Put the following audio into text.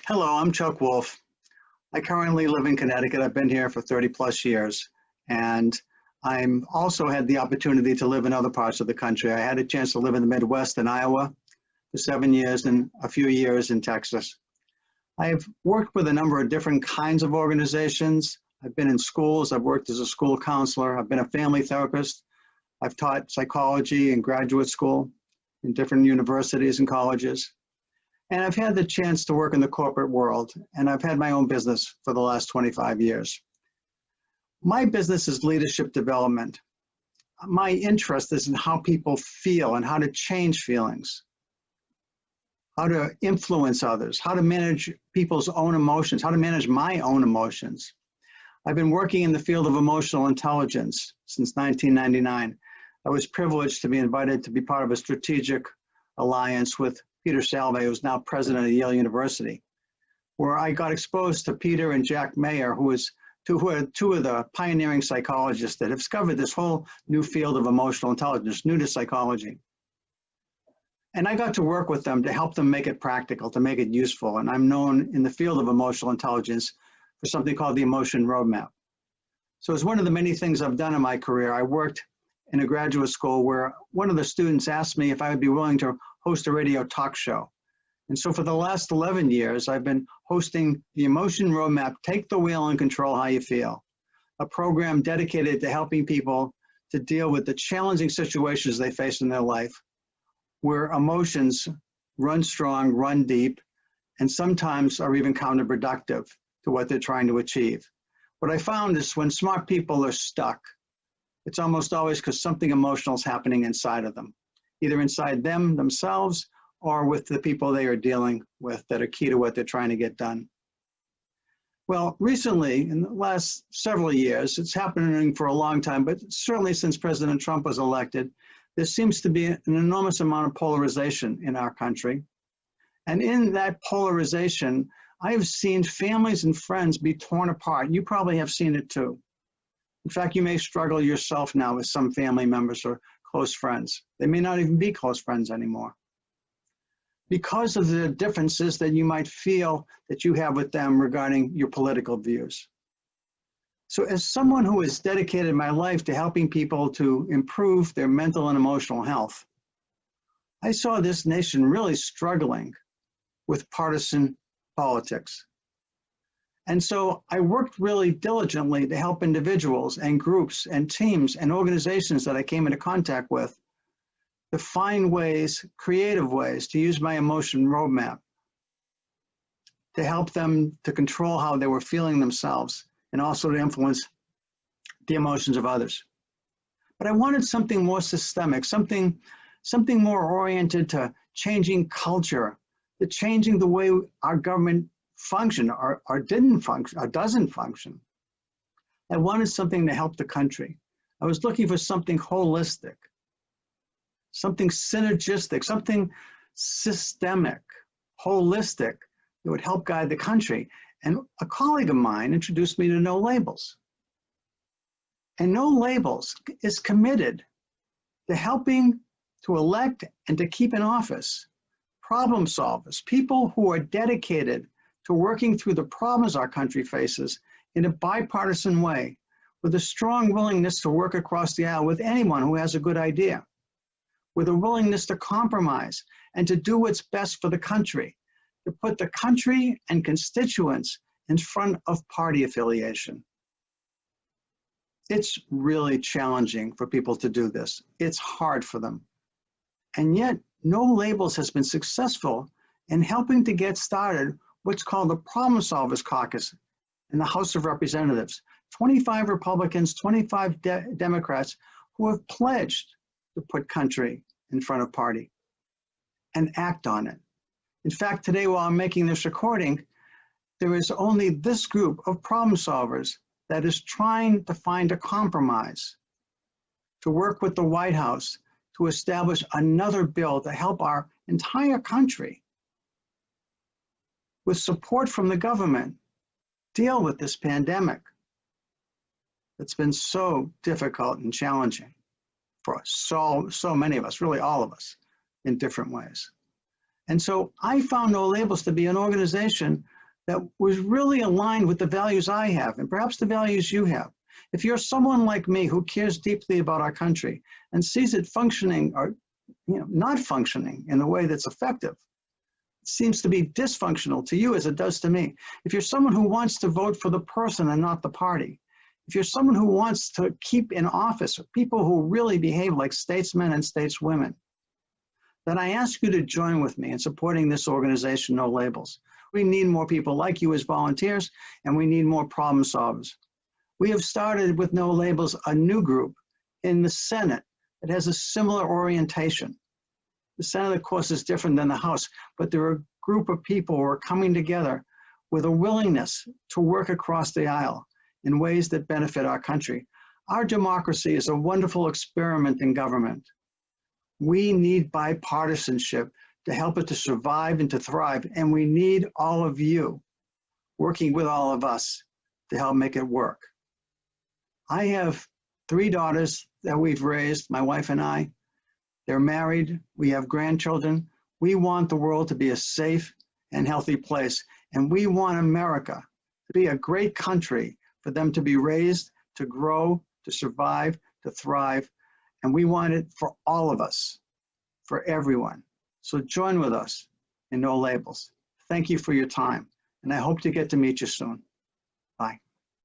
Hello, I'm Chuck Wolf. I currently live in Connecticut. I've been here for 30 plus years, and I'm also had the opportunity to live in other parts of the country. I had a chance to live in the Midwest in Iowa for 7 years and a few years in Texas. I've worked with a number of different kinds of organizations. I've been in schools. I've worked as a school counselor. I've been a family therapist. I've taught psychology in graduate school in different universities and colleges. And I've had the chance to work in the corporate world, and I've had my own business for the last 25 years. My business is leadership development. My interest is in how people feel and how to change feelings, how to influence others, how to manage people's own emotions, how to manage my own emotions. I've been working in the field of emotional intelligence since 1999. I was privileged to be invited to be part of a strategic alliance with Peter Salve, who's now president of Yale University, where I got exposed to Peter and Jack Mayer, who are two of the pioneering psychologists that have discovered this whole new field of emotional intelligence, new to psychology. And I got to work with them to help them make it practical, to make it useful. And I'm known in the field of emotional intelligence for something called the emotion roadmap. So it's one of the many things I've done in my career. I worked in a graduate school where one of the students asked me if I would be willing to host a radio talk show. And so for the last 11 years, I've been hosting the Emotion Roadmap, Take the Wheel and Control How You Feel, a program dedicated to helping people to deal with the challenging situations they face in their life, where emotions run strong, run deep, and sometimes are even counterproductive to what they're trying to achieve. What I found is when smart people are stuck, it's almost always because something emotional is happening inside of them, either inside them themselves or with the people they are dealing with that are key to what they're trying to get done. Well, recently, in the last several years, it's happening for a long time, but certainly since President Trump was elected, there seems to be an enormous amount of polarization in our country. And in that polarization, I have seen families and friends be torn apart. You probably have seen it too. In fact, you may struggle yourself now with some family members or close friends. They may not even be close friends anymore, because of the differences that you might feel that you have with them regarding your political views. So as someone who has dedicated my life to helping people to improve their mental and emotional health, I saw this nation really struggling with partisan politics. And so I worked really diligently to help individuals and groups and teams and organizations that I came into contact with to find ways, creative ways, to use my emotion roadmap to help them to control how they were feeling themselves and also to influence the emotions of others. But I wanted something more systemic, something more oriented to changing culture, to changing the way our government functioned or didn't function or doesn't function. I wanted something to help the country. I was looking for something holistic, something synergistic, something systemic, holistic that would help guide the country. And a colleague of mine introduced me to No Labels. And No Labels is committed to helping to elect and to keep in office problem solvers, people who are dedicated to working through the problems our country faces in a bipartisan way, with a strong willingness to work across the aisle with anyone who has a good idea, with a willingness to compromise and to do what's best for the country, to put the country and constituents in front of party affiliation. It's really challenging for people to do this. It's hard for them. And yet, No Labels has been successful in helping to get started what's called the Problem Solvers Caucus in the House of Representatives. 25 Republicans, 25 Democrats who have pledged to put country in front of party and act on it. In fact, today while I'm making this recording, there is only this group of problem solvers that is trying to find a compromise to work with the White House to establish another bill to help our entire country, with support from the government, deal with this pandemic that's been so difficult and challenging for so many of us, really all of us, in different ways. And so I found No Labels to be an organization that was really aligned with the values I have and perhaps the values you have. If you're someone like me who cares deeply about our country and sees it functioning or not functioning in a way that's effective, it seems to be dysfunctional to you as it does to me. If you're someone who wants to vote for the person and not the party, if you're someone who wants to keep in office people who really behave like statesmen and stateswomen, then I ask you to join with me in supporting this organization, No Labels. We need more people like you as volunteers, and we need more problem solvers. We have started with No Labels a new group in the Senate that has a similar orientation. The Senate, of course, is different than the House, but there are a group of people who are coming together with a willingness to work across the aisle in ways that benefit our country. Our democracy is a wonderful experiment in government. We need bipartisanship to help it to survive and to thrive, and we need all of you working with all of us to help make it work. I have 3 daughters that we've raised, my wife and I. They're married, we have grandchildren. We want the world to be a safe and healthy place, and we want America to be a great country for them to be raised, to grow, to survive, to thrive, and we want it for all of us, for everyone. So join with us in No Labels. Thank you for your time, and I hope to get to meet you soon. Bye.